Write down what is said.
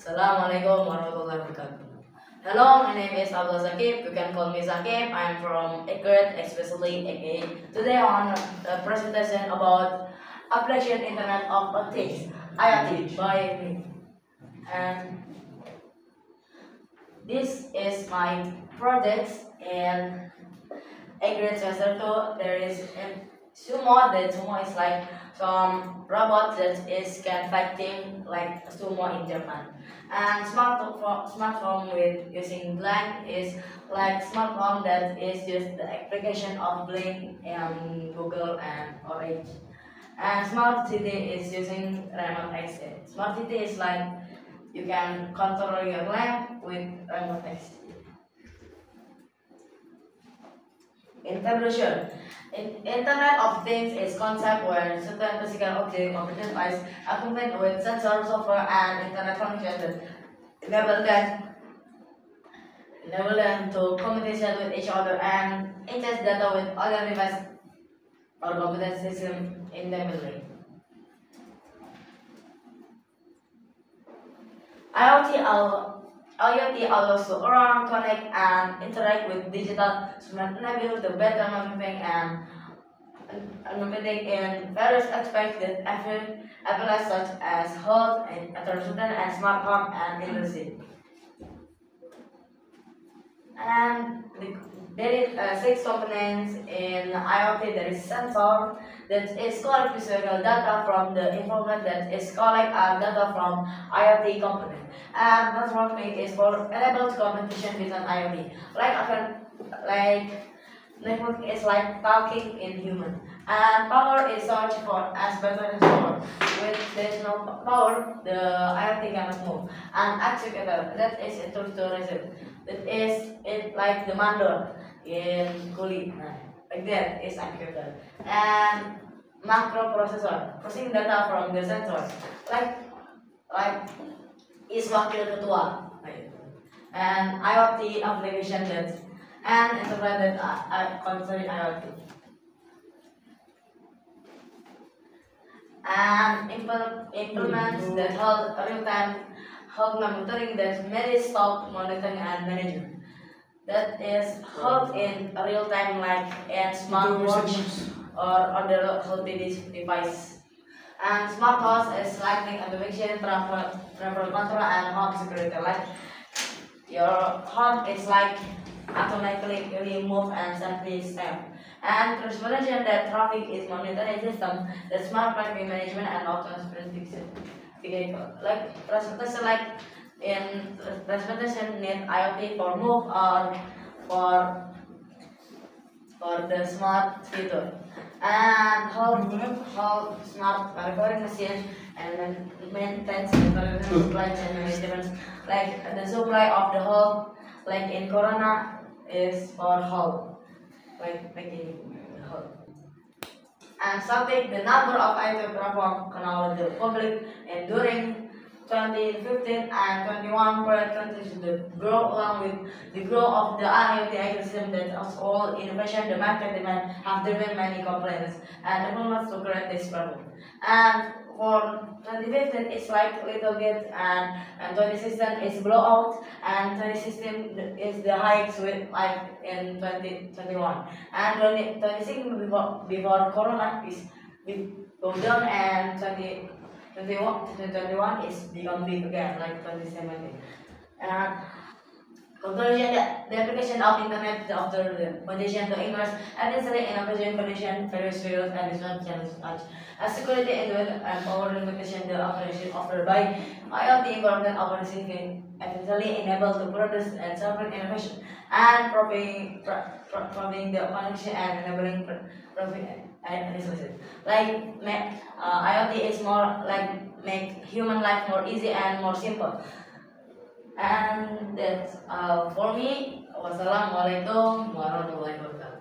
Assalamualaikum warahmatullahi wabarakatuh. Hello, my name is Abdul Zakib. You can call me Zakib. I'm from Ekert, especially AKA. Today on the presentation about application Internet of Things, IoT, by me. And this is my project in Ekert semester 2. There is sumo. The sumo is like some robot that can fighting like sumo in Japan. And smartphone with using Blank is like smartphone that is just the application of Blink and Google and Orange. And smart city is using remote access. Smart city is like you can control your lamp with remote access. Integration. Internet of Things is concept where certain physical objects or device accompanied with sensor, software, and internet connection enable them to communicate with each other and ingest data with other devices or computer system independently. IoT allows to run, connect, and interact with digital smart enable the better mapping and mapping in various aspects that affect such as health, entertainment, and smart home and industry. And there is 6 components in IoT. There is sensor that is collect visual data from the information that is collect data from IoT component. And transforming is for enabled communication with an IoT. Like network is like talking in human. And power is search for as better as power. With there is no power, the IoT cannot move. And actuator that is interruptor. That is it like the mandor in kulit. Like that is actuator. And macroprocessor processing data from the sensors. Like is wakil ketua. And IoT application that and enterprise that concerning IoT. And implements that hold real-time health monitoring that manage stock monitoring and management. That is held in real-time like in smartwatch or on the healthy device. And smart house is like automation, travel control, and home security. Like your home is like automatically move and safely step. And transportation that traffic is monitoring system, the smart parking management and transportation vehicle. Like transportation, like in transportation need IoT for move or for the smart feature. And how smart recording machine and then maintenance supply chain management. Like the supply of the whole, like in Corona is for whole, like making the whole. And something the number of items performed canal the public and during 2015 and 21 countries the grow along with the growth of the IoT ecosystem that as all innovation the market demand have driven many complaints and developments to correct this problem. And for 2015 it's like little bit and 2016 is blowout and 2016 is the hikes with like in 2021 and 2016 before Corona is go down and 2021 is become big again like 2017. And conclusion the application of internet after the condition to increase necessary innovation condition various fields and business challenges such as security and power limitation the operation offered by IoT environment operation can eventually enable to produce and serve innovation and proving the connection and enabling profit and resources. Like IoT is more like make human life more easy and more simple. And that's for me. Wassalamualaikum warahmatullahi wabarakatuh.